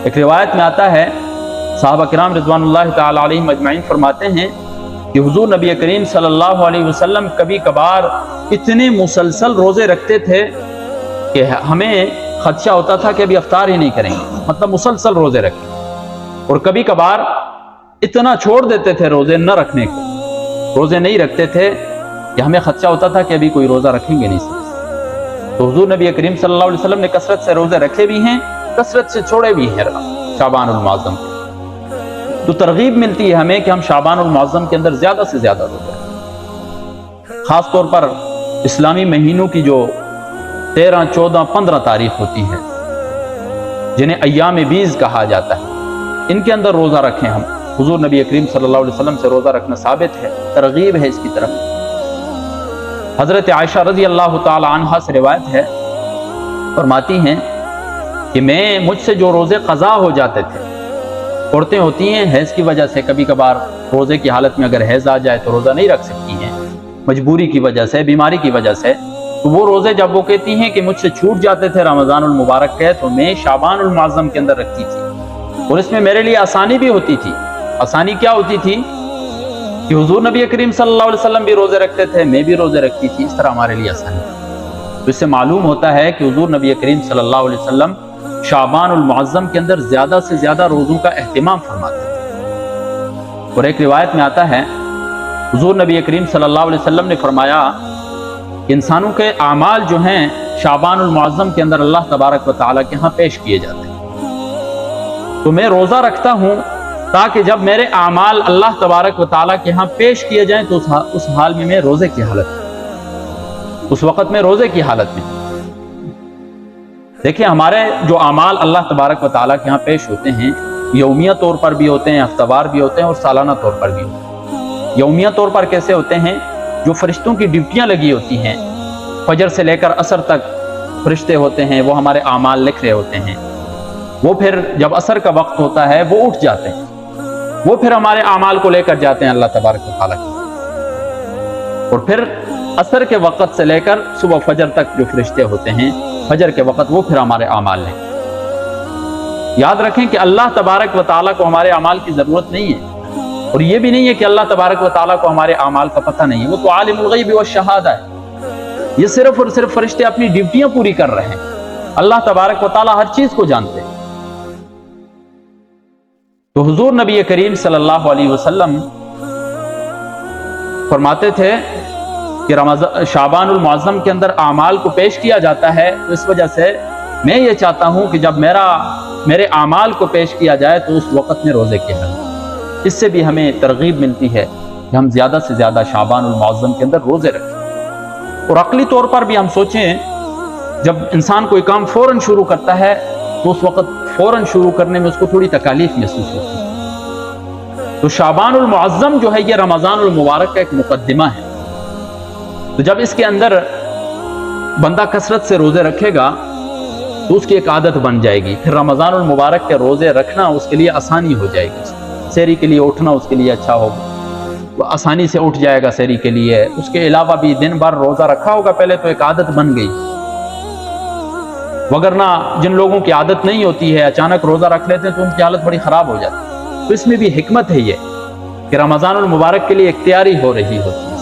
ایک روایت میں آتا ہے، صحابہ کرام رضوانُاللہ تعالی علیہم اجمعین فرماتے ہیں کہ حضور نبی کریم صلی اللہ علیہ وسلم کبھی کبھار اتنے مسلسل روزے رکھتے تھے کہ ہمیں خدشہ ہوتا تھا کہ ابھی افطار ہی نہیں کریں گے، مطلب مسلسل روزے رکھیں، اور کبھی کبھار اتنا چھوڑ دیتے تھے روزے نہ رکھنے کو، روزے نہیں رکھتے تھے کہ ہمیں خدشہ ہوتا تھا کہ ابھی کوئی روزہ رکھیں گے نہیں۔ تو حضور نبی کریم صلی اللہ علیہ وسلم نے کثرت سے روزے رکھے بھی ہیں، کثرت سے چھوڑے بھی ہیں شعبان المعظم کے۔ تو ترغیب ملتی ہے ہمیں کہ ہم شعبان المعظم کے اندر زیادہ سے زیادہ روزے رکھیں، خاص طور پر اسلامی مہینوں کی جو 13، 14، 15 تاریخ ہوتی ہے، جنہیں ایام بیز کہا جاتا ہے، ان کے اندر روزہ رکھیں ہم۔ حضور نبی کریم صلی اللہ علیہ وسلم سے روزہ رکھنا ثابت ہے، ترغیب ہے اس کی طرف۔ حضرت عائشہ رضی اللہ تعالی عنہا سے روایت ہے، فرماتی ہیں کہ مجھ سے جو روزے قضا ہو جاتے تھے، عورتیں ہوتی ہیں حیض کی وجہ سے کبھی کبھار روزے کی حالت میں اگر حیض آ جائے تو روزہ نہیں رکھ سکتی ہیں، مجبوری کی وجہ سے، بیماری کی وجہ سے، تو وہ روزے جب وہ کہتی ہیں کہ مجھ سے چھوٹ جاتے تھے رمضان المبارک کے، تو میں شعبان المعظم کے اندر رکھتی تھی، اور اس میں میرے لیے آسانی بھی ہوتی تھی۔ آسانی کیا ہوتی تھی کہ حضور نبی کریم صلی اللہ علیہ وسلم بھی روزے رکھتے تھے، میں بھی روزے رکھتی تھی، اس طرح ہمارے لیے آسانی تھی۔ تو اس سے معلوم ہوتا ہے کہ حضور نبی کریم صلی اللہ علیہ وسلم شعبان المعظم کے اندر زیادہ سے زیادہ روزوں کا اہتمام فرماتے تھے۔ اور ایک روایت میں آتا ہے، حضور نبی کریم صلی اللہ علیہ وسلم نے فرمایا کہ انسانوں کے اعمال جو ہیں شعبان المعظم کے اندر اللہ تبارک و تعالیٰ کے ہاں پیش کیے جاتے ہیں، تو میں روزہ رکھتا ہوں تاکہ جب میرے اعمال اللہ تبارک و تعالیٰ کے ہاں پیش کیے جائیں تو اس حال میں روزے کی حالت میں، اس وقت میں روزے کی حالت میں۔ دیکھیں ہمارے جو اعمال اللہ تبارک و تعالیٰ کے ہاں پیش ہوتے ہیں، یومیہ طور پر بھی ہوتے ہیں، ہفتہ وار بھی ہوتے ہیں، اور سالانہ طور پر بھی ہوتے ہیں۔ یومیہ طور پر کیسے ہوتے ہیں؟ جو فرشتوں کی ڈیوٹیاں لگی ہوتی ہیں، فجر سے لے کر عصر تک فرشتے ہوتے ہیں، وہ ہمارے اعمال لکھ رہے ہوتے ہیں، وہ پھر جب عصر کا وقت ہوتا ہے وہ اٹھ جاتے ہیں، وہ پھر ہمارے اعمال کو لے کر جاتے ہیں اللہ تبارک و تعالیٰ کی، اور پھر عصر کے وقت سے لے کر صبح فجر تک جو فرشتے ہوتے ہیں، فجر کے وقت وہ پھر ہمارے اعمال لیں۔ یاد رکھیں کہ اللہ تبارک و تعالیٰ کو ہمارے اعمال کی ضرورت نہیں ہے، اور یہ بھی نہیں ہے کہ اللہ تبارک و تعالیٰ کو ہمارے اعمال کا پتہ نہیں ہے، وہ تو عالم الغیب والشہادہ ہے۔ یہ صرف اور صرف فرشتے اپنی ڈیوٹیاں پوری کر رہے ہیں، اللہ تبارک و تعالیٰ ہر چیز کو جانتے ہیں۔ تو حضور نبی کریم صلی اللہ علیہ وسلم فرماتے تھے کہ شعبان المعظم کے اندر اعمال کو پیش کیا جاتا ہے، تو اس وجہ سے میں یہ چاہتا ہوں کہ جب میرے اعمال کو پیش کیا جائے تو اس وقت میں روزے کے حل۔ اس سے بھی ہمیں ترغیب ملتی ہے کہ ہم زیادہ سے زیادہ شعبان المعظم کے اندر روزے رکھیں۔ اور عقلی طور پر بھی ہم سوچیں، جب انسان کوئی کام فوراً شروع کرتا ہے تو اس وقت فوراً شروع کرنے میں اس کو تھوڑی تکالیف محسوس ہوتی ہے۔ تو شعبان المعظم جو ہے یہ رمضان المبارک کا ایک مقدمہ ہے، تو جب اس کے اندر بندہ کثرت سے روزے رکھے گا تو اس کی ایک عادت بن جائے گی، پھر رمضان المبارک کے روزے رکھنا اس کے لیے آسانی ہو جائے گی، سحری کے لیے اٹھنا اس کے لیے اچھا ہوگا، وہ آسانی سے اٹھ جائے گا سحری کے لیے۔ اس کے علاوہ بھی دن بھر روزہ رکھا ہوگا پہلے تو ایک عادت بن گئی، وگرنہ جن لوگوں کی عادت نہیں ہوتی ہے اچانک روزہ رکھ لیتے ہیں تو ان کی حالت بڑی خراب ہو جاتی ہے۔ تو اس میں بھی حکمت ہے یہ کہ رمضان المبارک کے لیے اختیاری ہو رہی ہوتی ہے۔